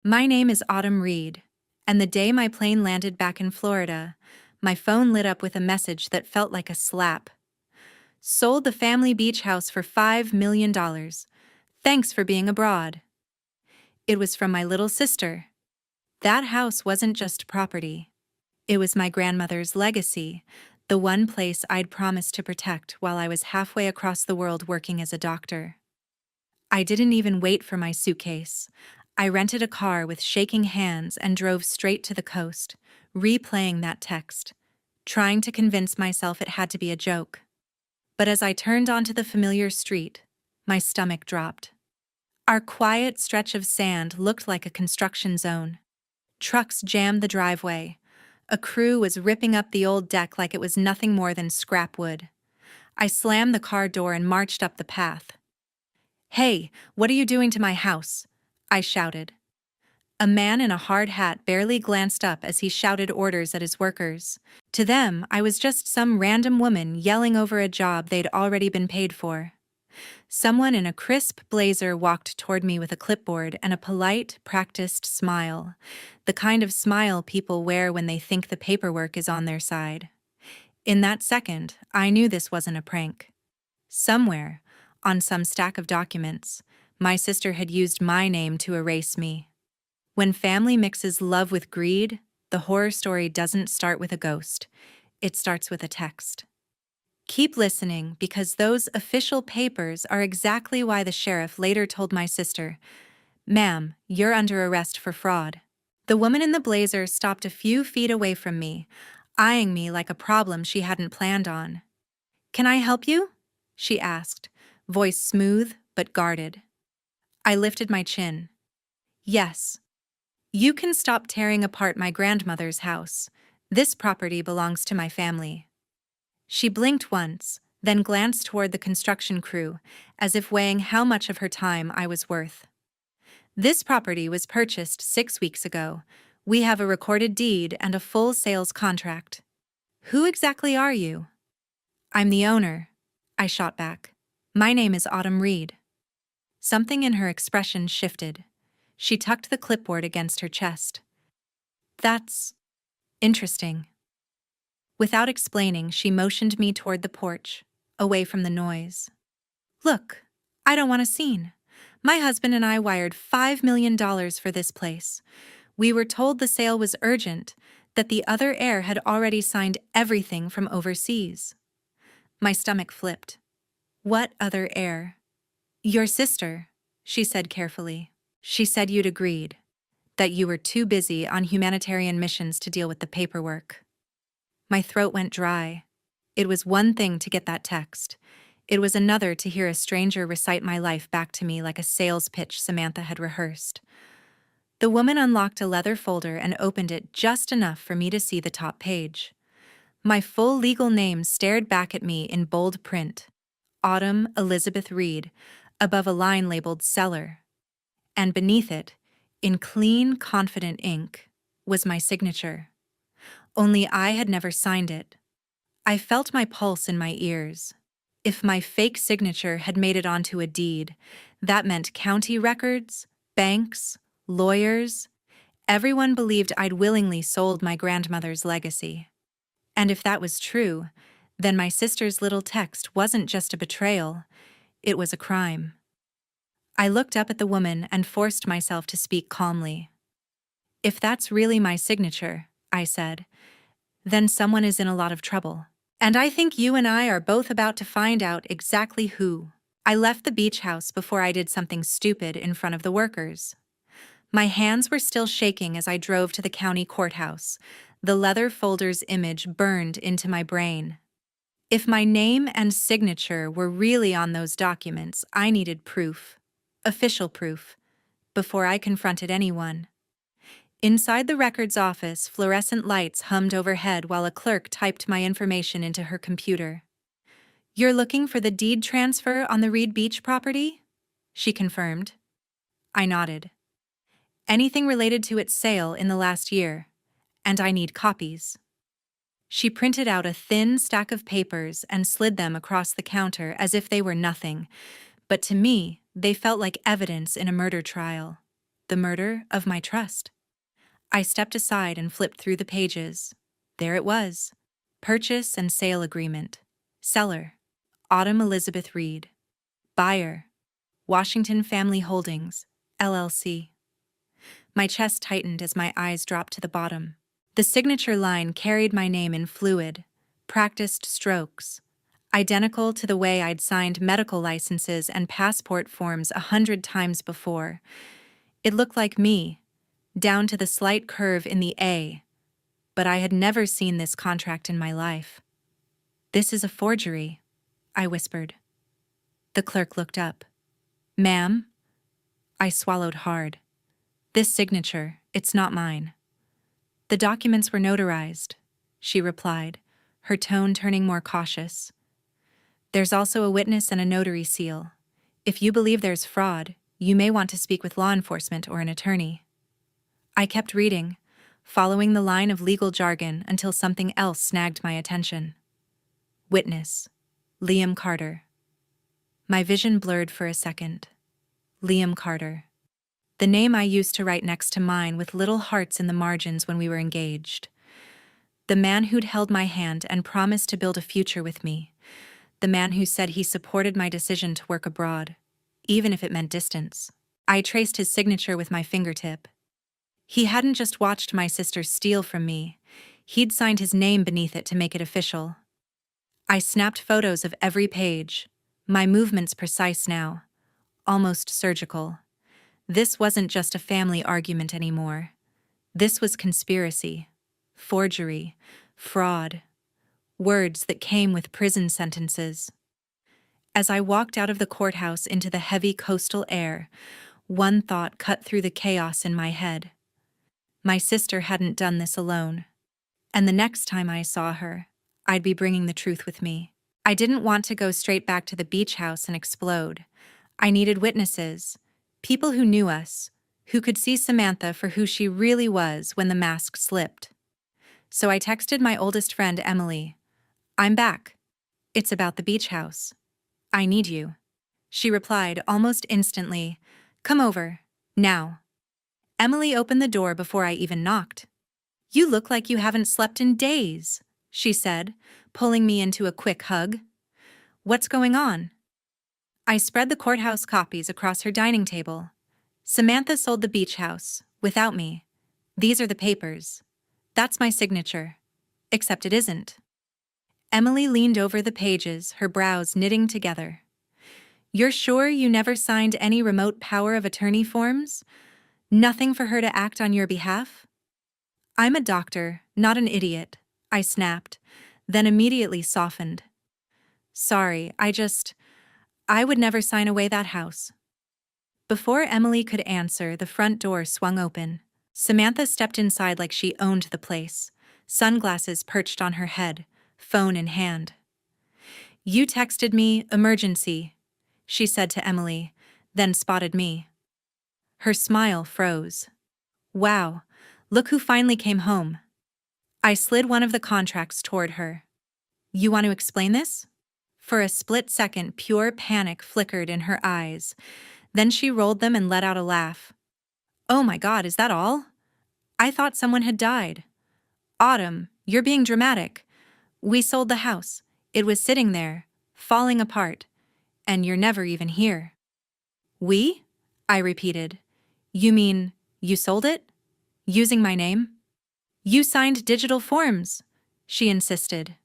My name is Autumn Reed, and the day my plane landed back in Florida, my phone lit up with a message that felt like a slap. Sold the family beach house for $5 million. Thanks for being abroad. It was from my little sister. That house wasn't just property. It was my grandmother's legacy, the one place I'd promised to protect while I was halfway across the world working as a doctor. I didn't even wait for my suitcase. I rented a car with shaking hands and drove straight to the coast, replaying that text, trying to convince myself it had to be a joke. But as I turned onto the familiar street, my stomach dropped. Our quiet stretch of sand looked like a construction zone. Trucks jammed the driveway. A crew was ripping up the old deck like it was nothing more than scrap wood. I slammed the car door and marched up the path. "Hey, what are you doing to my house?" I shouted. A man in a hard hat barely glanced up as he shouted orders at his workers. To them, I was just some random woman yelling over a job they'd already been paid for. Someone in a crisp blazer walked toward me with a clipboard and a polite, practiced smile, the kind of smile people wear when they think the paperwork is on their side. In that second, I knew this wasn't a prank. Somewhere, on some stack of documents, my sister had used my name to erase me. When family mixes love with greed, the horror story doesn't start with a ghost. It starts with a text. Keep listening, because those official papers are exactly why the sheriff later told my sister, "Ma'am, you're under arrest for fraud." The woman in the blazer stopped a few feet away from me, eyeing me like a problem she hadn't planned on. "Can I help you?" she asked, voice smooth but guarded. I lifted my chin. "Yes. You can stop tearing apart my grandmother's house. This property belongs to my family." She blinked once, then glanced toward the construction crew, as if weighing how much of her time I was worth. "This property was purchased 6 weeks ago. We have a recorded deed and a full sales contract." "Who exactly are you?" "I'm the owner," I shot back. "My name is Autumn Reed." Something in her expression shifted. She tucked the clipboard against her chest. "That's interesting." Without explaining, she motioned me toward the porch, away from the noise. "Look, I don't want a scene. My husband and I wired $5 million for this place. We were told the sale was urgent, that the other heir had already signed everything from overseas." My stomach flipped. "What other heir?" "Your sister," she said carefully. "She said you'd agreed, that you were too busy on humanitarian missions to deal with the paperwork." My throat went dry. It was one thing to get that text. It was another to hear a stranger recite my life back to me like a sales pitch Samantha had rehearsed. The woman unlocked a leather folder and opened it just enough for me to see the top page. My full legal name stared back at me in bold print, Autumn Elizabeth Reed, above a line labeled Seller. And beneath it, in clean, confident ink, was my signature. Only I had never signed it. I felt my pulse in my ears. If my fake signature had made it onto a deed, that meant county records, banks, lawyers. Everyone believed I'd willingly sold my grandmother's legacy. And if that was true, then my sister's little text wasn't just a betrayal, it was a crime. I looked up at the woman and forced myself to speak calmly. "If that's really my signature," I said, "then someone is in a lot of trouble. And I think you and I are both about to find out exactly who." I left the beach house before I did something stupid in front of the workers. My hands were still shaking as I drove to the county courthouse. The leather folder's image burned into my brain. If my name and signature were really on those documents, I needed proof, official proof, before I confronted anyone. Inside the records office, fluorescent lights hummed overhead while a clerk typed my information into her computer. "You're looking for the deed transfer on the Reed Beach property?" she confirmed. I nodded. "Anything related to its sale in the last year, and I need copies." She printed out a thin stack of papers and slid them across the counter as if they were nothing, but to me, they felt like evidence in a murder trial. The murder of my trust. I stepped aside and flipped through the pages. There it was. Purchase and sale agreement. Seller: Autumn Elizabeth Reed. Buyer: Washington Family Holdings, LLC. My chest tightened as my eyes dropped to the bottom. The signature line carried my name in fluid, practiced strokes, identical to the way I'd signed medical licenses and passport forms 100 times before. It looked like me, down to the slight curve in the A, but I had never seen this contract in my life. "This is a forgery," I whispered. The clerk looked up. "Ma'am?" I swallowed hard. "This signature, it's not mine." "The documents were notarized," she replied, her tone turning more cautious. "There's also a witness and a notary seal. If you believe there's fraud, you may want to speak with law enforcement or an attorney." I kept reading, following the line of legal jargon until something else snagged my attention. Witness: Liam Carter. My vision blurred for a second. Liam Carter. The name I used to write next to mine with little hearts in the margins when we were engaged. The man who'd held my hand and promised to build a future with me. The man who said he supported my decision to work abroad, even if it meant distance. I traced his signature with my fingertip. He hadn't just watched my sister steal from me, he'd signed his name beneath it to make it official. I snapped photos of every page, my movements precise now, almost surgical. This wasn't just a family argument anymore. This was conspiracy, forgery, fraud, words that came with prison sentences. As I walked out of the courthouse into the heavy coastal air, one thought cut through the chaos in my head. My sister hadn't done this alone. And the next time I saw her, I'd be bringing the truth with me. I didn't want to go straight back to the beach house and explode. I needed witnesses, people who knew us, who could see Samantha for who she really was when the mask slipped. So I texted my oldest friend, Emily. "I'm back. It's about the beach house. I need you." She replied almost instantly, "Come over, now." Emily opened the door before I even knocked. "You look like you haven't slept in days," she said, pulling me into a quick hug. "What's going on?" I spread the courthouse copies across her dining table. "Samantha sold the beach house, without me. These are the papers. That's my signature. Except it isn't." Emily leaned over the pages, her brows knitting together. "You're sure you never signed any remote power of attorney forms? Nothing for her to act on your behalf?" "I'm a doctor, not an idiot," I snapped, then immediately softened. "Sorry, I would never sign away that house." Before Emily could answer, the front door swung open. Samantha stepped inside like she owned the place, sunglasses perched on her head, phone in hand. "You texted me, emergency," she said to Emily, then spotted me. Her smile froze. "Wow, look who finally came home." I slid one of the contracts toward her. "You want to explain this?" For a split second, pure panic flickered in her eyes. Then she rolled them and let out a laugh. "Oh my God, is that all? I thought someone had died." "Autumn, you're being dramatic. We sold the house. It was sitting there, falling apart. And you're never even here." "We?" I repeated. "You mean, you sold it? Using my name?" "You signed digital forms," she insisted.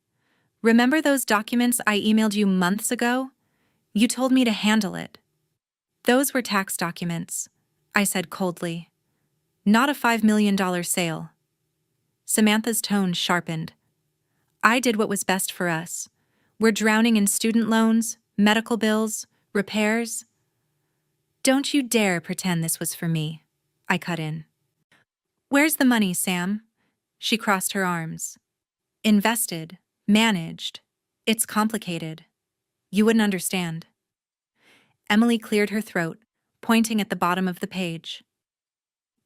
"Remember those documents I emailed you months ago? You told me to handle it." "Those were tax documents," I said coldly. "Not a $5 million sale." Samantha's tone sharpened. "I did what was best for us. We're drowning in student loans, medical bills, repairs." "Don't you dare pretend this was for me," I cut in. "Where's the money, Sam?" She crossed her arms. "Invested, managed. It's complicated. You wouldn't understand." Emily cleared her throat, pointing at the bottom of the page.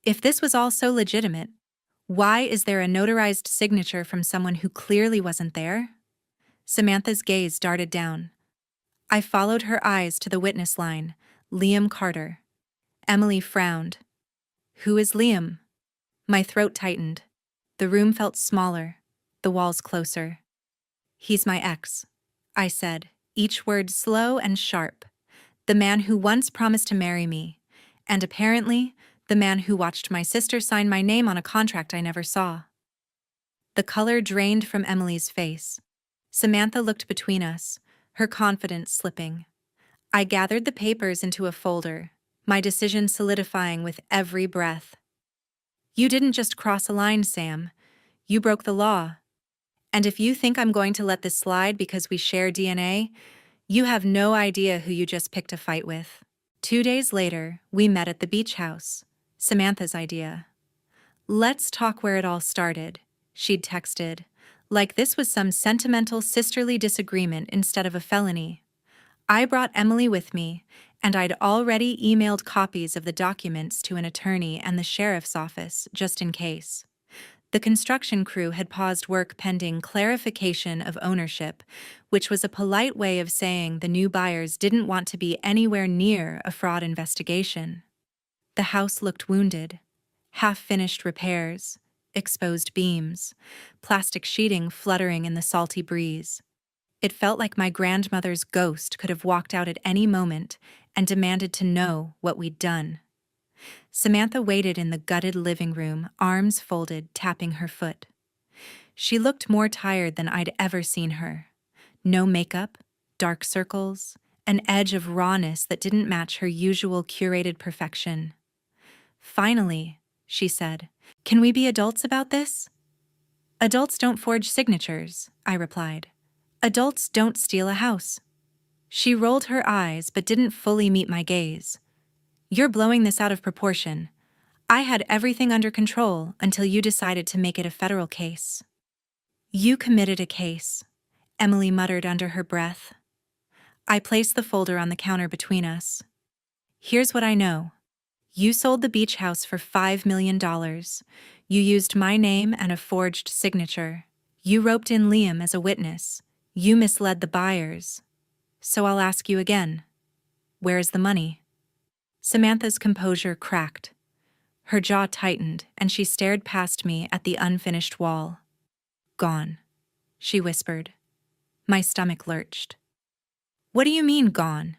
"If this was all so legitimate, why is there a notarized signature from someone who clearly wasn't there?" Samantha's gaze darted down. I followed her eyes to the witness line, Liam Carter. Emily frowned. Who is Liam? My throat tightened. The room felt smaller, the walls closer. He's my ex, I said, each word slow and sharp. The man who once promised to marry me, and apparently, the man who watched my sister sign my name on a contract I never saw. The color drained from Emily's face. Samantha looked between us, her confidence slipping. I gathered the papers into a folder, my decision solidifying with every breath. You didn't just cross a line, Sam. You broke the law. And if you think I'm going to let this slide because we share DNA, you have no idea who you just picked a fight with. 2 days later, we met at the beach house. Samantha's idea. Let's talk where it all started, she'd texted, like this was some sentimental sisterly disagreement instead of a felony. I brought Emily with me, and I'd already emailed copies of the documents to an attorney and the sheriff's office, just in case. The construction crew had paused work pending clarification of ownership, which was a polite way of saying the new buyers didn't want to be anywhere near a fraud investigation. The house looked wounded. Half-finished repairs, exposed beams, plastic sheeting fluttering in the salty breeze. It felt like my grandmother's ghost could have walked out at any moment and demanded to know what we'd done. Samantha waited in the gutted living room, arms folded, tapping her foot. She looked more tired than I'd ever seen her. No makeup, dark circles, an edge of rawness that didn't match her usual curated perfection. Finally, she said, "Can we be adults about this?" "Adults don't forge signatures," I replied. "Adults don't steal a house." She rolled her eyes but didn't fully meet my gaze. "You're blowing this out of proportion. I had everything under control until you decided to make it a federal case." "You committed a case," Emily muttered under her breath. I placed the folder on the counter between us. "Here's what I know. You sold the beach house for $5 million. You used my name and a forged signature. You roped in Liam as a witness. You misled the buyers. So I'll ask you again. Where is the money?" Samantha's composure cracked. Her jaw tightened, and she stared past me at the unfinished wall. "Gone," she whispered. My stomach lurched. "What do you mean, gone?"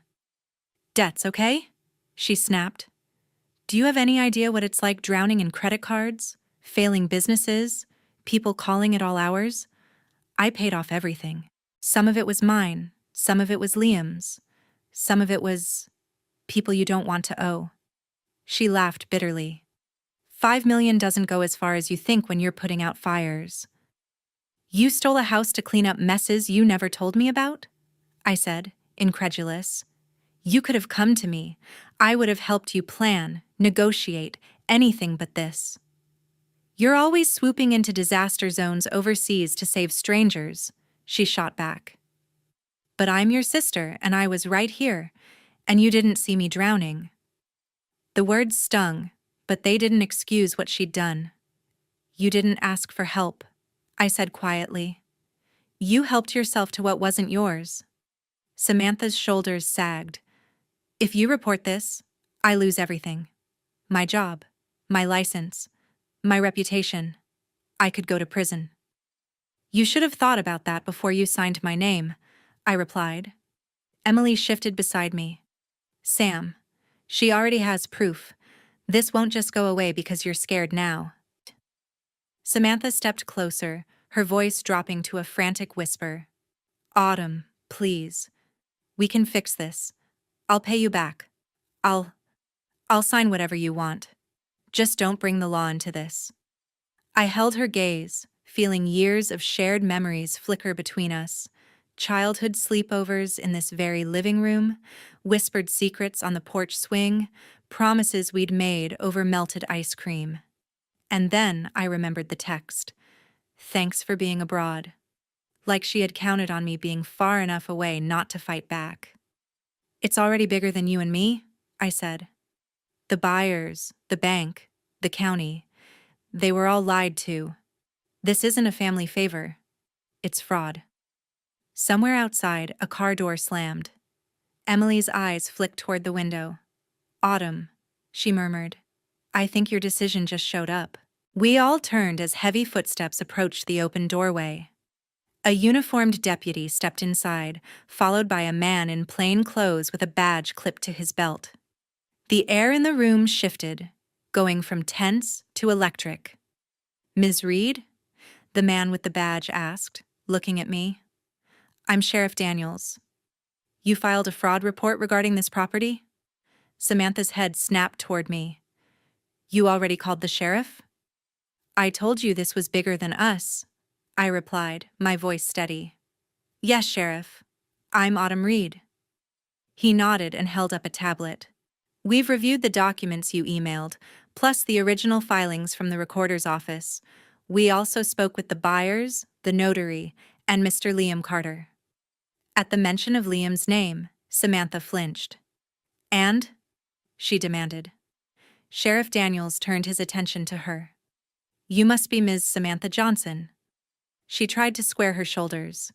"Debts, okay?" she snapped. "Do you have any idea what it's like drowning in credit cards, failing businesses, people calling at all hours? I paid off everything. Some of it was mine, some of it was Liam's, some of it was people you don't want to owe." She laughed bitterly. $5 million doesn't go as far as you think when you're putting out fires." "You stole a house to clean up messes you never told me about?" I said, incredulous. "You could have come to me. I would have helped you plan, negotiate, anything but this." "You're always swooping into disaster zones overseas to save strangers," she shot back. "But I'm your sister, and I was right here, and you didn't see me drowning." The words stung, but they didn't excuse what she'd done. "You didn't ask for help," I said quietly. "You helped yourself to what wasn't yours." Samantha's shoulders sagged. "If you report this, I lose everything. My job, my license, my reputation. I could go to prison." "You should have thought about that before you signed my name," I replied. Emily shifted beside me. "Sam, she already has proof. This won't just go away because you're scared now." Samantha stepped closer, her voice dropping to a frantic whisper. "Autumn, please. We can fix this. I'll pay you back. I'll sign whatever you want. Just don't bring the law into this." I held her gaze, feeling years of shared memories flicker between us. Childhood sleepovers in this very living room, whispered secrets on the porch swing, promises we'd made over melted ice cream. And then I remembered the text. "Thanks for being abroad." Like she had counted on me being far enough away not to fight back. "It's already bigger than you and me," I said. "The buyers, the bank, the county, they were all lied to. This isn't a family favor. It's fraud." Somewhere outside, a car door slammed. Emily's eyes flicked toward the window. "Autumn," she murmured. I think your decision just showed up. We all turned as heavy footsteps approached the open doorway. A uniformed deputy stepped inside, followed by a man in plain clothes with a badge clipped to his belt. The air in the room shifted, going from tense to electric. "Ms. Reed?" the man with the badge asked, looking at me. "I'm Sheriff Daniels. You filed a fraud report regarding this property?" Samantha's head snapped toward me. "You already called the sheriff?" "I told you this was bigger than us," I replied, my voice steady. "Yes, Sheriff. I'm Autumn Reed." He nodded and held up a tablet. "We've reviewed the documents you emailed, plus the original filings from the recorder's office. We also spoke with the buyers, the notary, and Mr. Liam Carter." At the mention of Liam's name, Samantha flinched. "And?" she demanded. Sheriff Daniels turned his attention to her. "You must be Ms. Samantha Johnson." She tried to square her shoulders.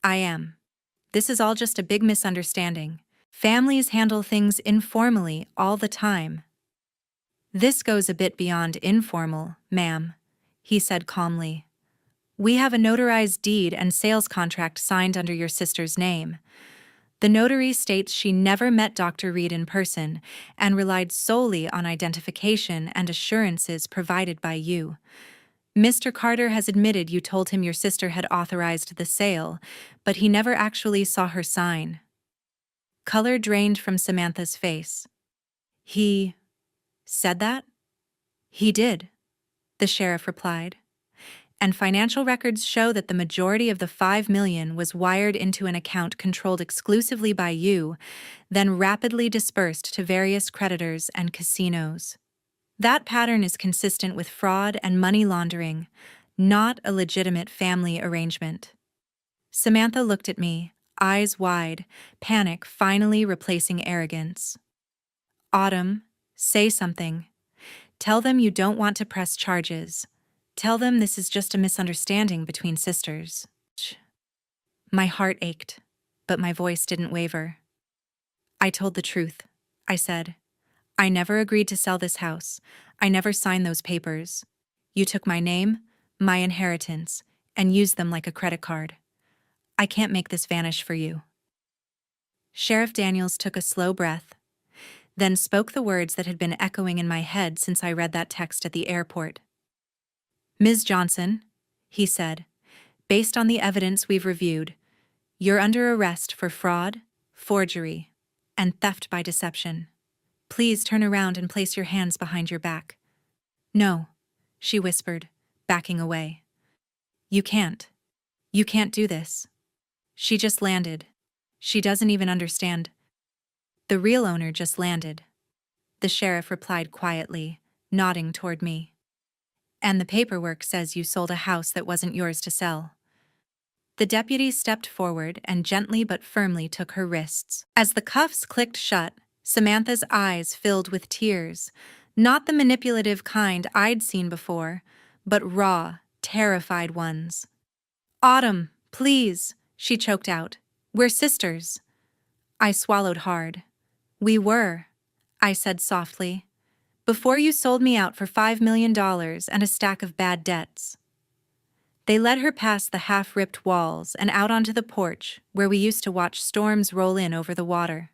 "I am. This is all just a big misunderstanding. Families handle things informally all the time." "This goes a bit beyond informal, ma'am," he said calmly. "We have a notarized deed and sales contract signed under your sister's name. The notary states she never met Dr. Reed in person and relied solely on identification and assurances provided by you. Mr. Carter has admitted you told him your sister had authorized the sale, but he never actually saw her sign." Color drained from Samantha's face. "He said that?" "He did," the sheriff replied. "And financial records show that the majority of the $5 million was wired into an account controlled exclusively by you, then rapidly dispersed to various creditors and casinos. That pattern is consistent with fraud and money laundering, not a legitimate family arrangement." Samantha looked at me, eyes wide, panic finally replacing arrogance. "Autumn, say something. Tell them you don't want to press charges. Tell them this is just a misunderstanding between sisters." My heart ached, but my voice didn't waver. "I told the truth," I said. "I never agreed to sell this house. I never signed those papers. You took my name, my inheritance, and used them like a credit card. I can't make this vanish for you." Sheriff Daniels took a slow breath, then spoke the words that had been echoing in my head since I read that text at the airport. "Ms. Johnson," he said, "based on the evidence we've reviewed, you're under arrest for fraud, forgery, and theft by deception. Please turn around and place your hands behind your back." "No," she whispered, backing away. You can't. You can't do this. She just landed. She doesn't even understand." "The real owner just landed," the sheriff replied quietly, nodding toward me. "And the paperwork says you sold a house that wasn't yours to sell." The deputy stepped forward and gently but firmly took her wrists. As the cuffs clicked shut, Samantha's eyes filled with tears, not the manipulative kind I'd seen before, but raw, terrified ones. "Autumn, please," she choked out. "We're sisters." I swallowed hard. "We were," I said softly, "before you sold me out for $5 million and a stack of bad debts." They led her past the half-ripped walls and out onto the porch where we used to watch storms roll in over the water.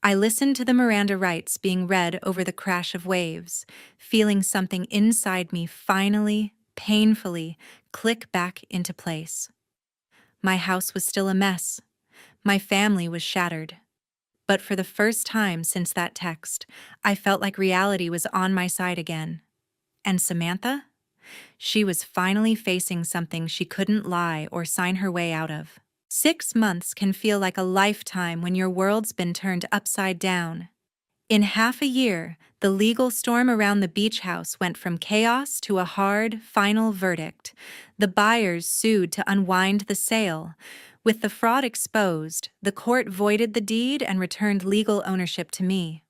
I listened to the Miranda rights being read over the crash of waves, feeling something inside me finally, painfully, click back into place. My house was still a mess. My family was shattered. But for the first time since that text, I felt like reality was on my side again. And Samantha? She was finally facing something she couldn't lie or sign her way out of. 6 months can feel like a lifetime when your world's been turned upside down. In half a year, the legal storm around the beach house went from chaos to a hard, final verdict. The buyers sued to unwind the sale. With the fraud exposed, the court voided the deed and returned legal ownership to me.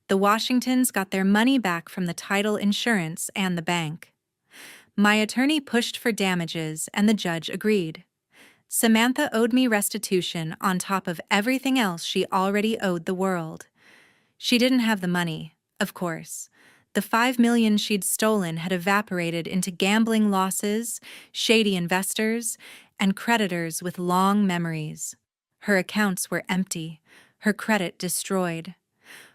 The Washingtons got their money back from the title insurance and the bank. My attorney pushed for damages and the judge agreed. Samantha owed me restitution on top of everything else she already owed the world. She didn't have the money, of course, The 5 million she'd stolen had evaporated into gambling losses, shady investors, and creditors with long memories. Her accounts were empty, her credit destroyed.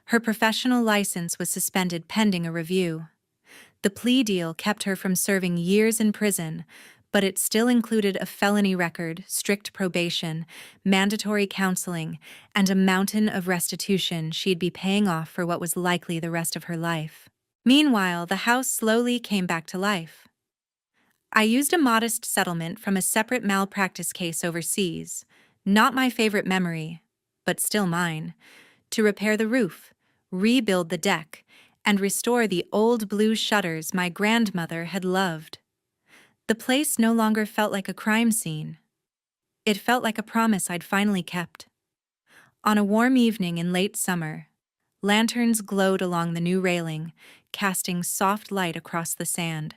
Her professional license was suspended pending a review. The plea deal kept her from serving years in prison, but it still included a felony record, strict probation, mandatory counseling, and a mountain of restitution she'd be paying off for what was likely the rest of her life. Meanwhile, the house slowly came back to life. I used a modest settlement from a separate malpractice case overseas, not my favorite memory, but still mine, to repair the roof, rebuild the deck, and restore the old blue shutters my grandmother had loved. The place no longer felt like a crime scene. It felt like a promise I'd finally kept. On a warm evening in late summer, lanterns glowed along the new railing, casting soft light across the sand.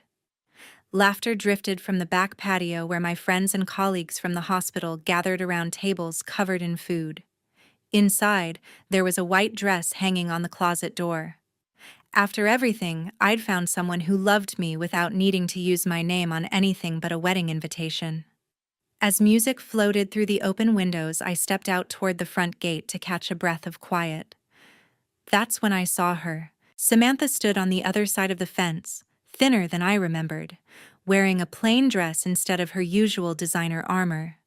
Laughter drifted from the back patio where my friends and colleagues from the hospital gathered around tables covered in food. Inside, there was a white dress hanging on the closet door. After everything, I'd found someone who loved me without needing to use my name on anything but a wedding invitation. As music floated through the open windows, I stepped out toward the front gate to catch a breath of quiet. That's when I saw her. Samantha stood on the other side of the fence, thinner than I remembered, wearing a plain dress instead of her usual designer armor.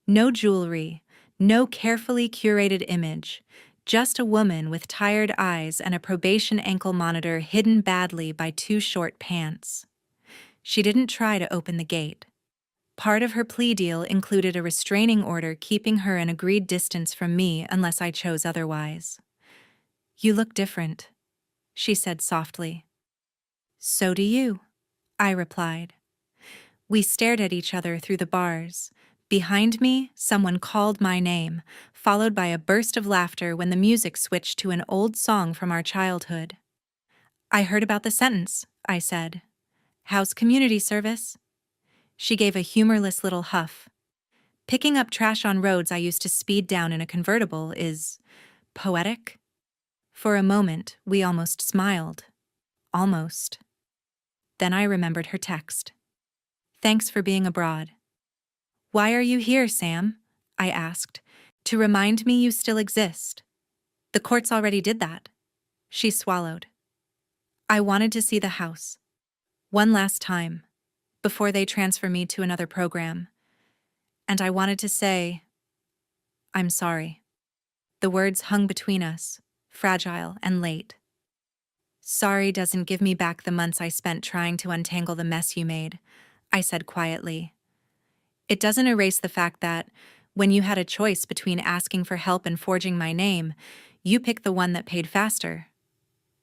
No jewelry, no carefully curated image, just a woman with tired eyes and a probation ankle monitor hidden badly by 2 short pants. She didn't try to open the gate. Part of her plea deal included a restraining order keeping her an agreed distance from me unless I chose otherwise. "You look different," she said softly. "So do you," I replied. We stared at each other through the bars. Behind me, someone called my name, followed by a burst of laughter when the music switched to an old song from our childhood. "I heard about the sentence," I said. "How's community service?" She gave a humorless little huff. "Picking up trash on roads I used to speed down in a convertible is poetic." For a moment, we almost smiled. Almost. Then I remembered her text. "Thanks for being abroad." "Why are you here, Sam?" I asked. "To remind me you still exist." "The courts already did that." She swallowed. "I wanted to see the house. One last time, before they transfer me to another program. And I wanted to say, I'm sorry." The words hung between us, fragile and late. "Sorry doesn't give me back the months I spent trying to untangle the mess you made," I said quietly. "It doesn't erase the fact that, when you had a choice between asking for help and forging my name, you picked the one that paid faster."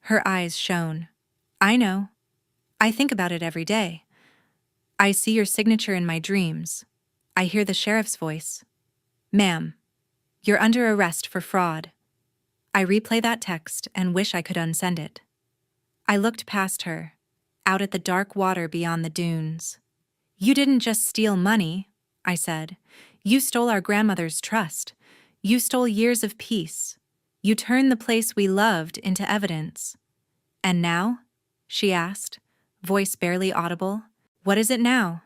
Her eyes shone. "I know. I think about it every day. I see your signature in my dreams. I hear the sheriff's voice. 'Ma'am, you're under arrest for fraud.' I replay that text and wish I could unsend it." I looked past her, out at the dark water beyond the dunes. "You didn't just steal money," I said. "You stole our grandmother's trust. You stole years of peace. You turned the place we loved into evidence." "And now?" she asked, voice barely audible. "What is it now?"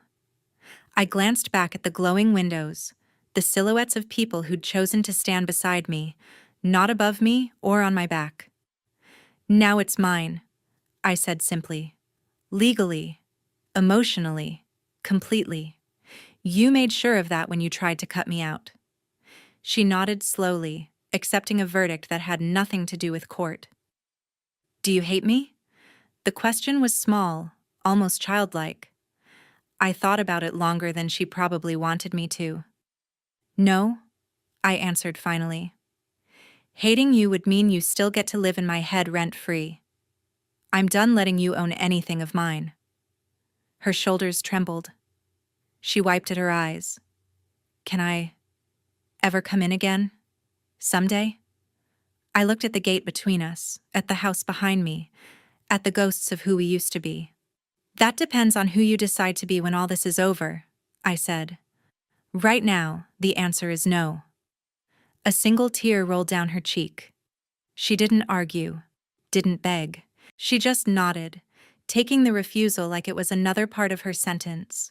I glanced back at the glowing windows, the silhouettes of people who'd chosen to stand beside me, not above me or on my back. "Now it's mine," I said simply. "Legally, emotionally, completely. You made sure of that when you tried to cut me out." She nodded slowly, accepting a verdict that had nothing to do with court. "Do you hate me?" The question was small, almost childlike. I thought about it longer than she probably wanted me to. "No," I answered finally. "Hating you would mean you still get to live in my head rent-free. I'm done letting you own anything of mine." Her shoulders trembled. She wiped at her eyes. "Can I ever come in again? Someday?" I looked at the gate between us, at the house behind me, at the ghosts of who we used to be. "That depends on who you decide to be when all this is over," I said. "Right now, the answer is no." A single tear rolled down her cheek. She didn't argue, didn't beg. She just nodded, taking the refusal like it was another part of her sentence.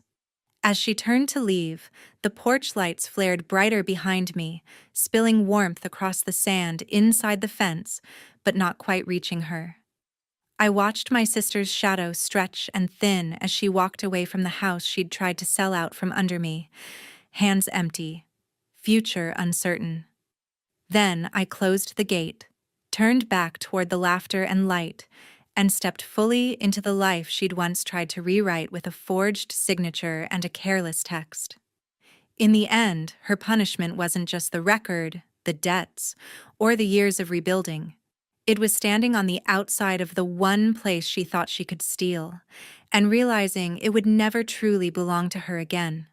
As she turned to leave, the porch lights flared brighter behind me, spilling warmth across the sand inside the fence, but not quite reaching her. I watched my sister's shadow stretch and thin as she walked away from the house she'd tried to sell out from under me, hands empty, future uncertain. Then I closed the gate, turned back toward the laughter and light, and stepped fully into the life she'd once tried to rewrite with a forged signature and a careless text. In the end, her punishment wasn't just the record, the debts, or the years of rebuilding. It was standing on the outside of the one place she thought she could steal, and realizing it would never truly belong to her again.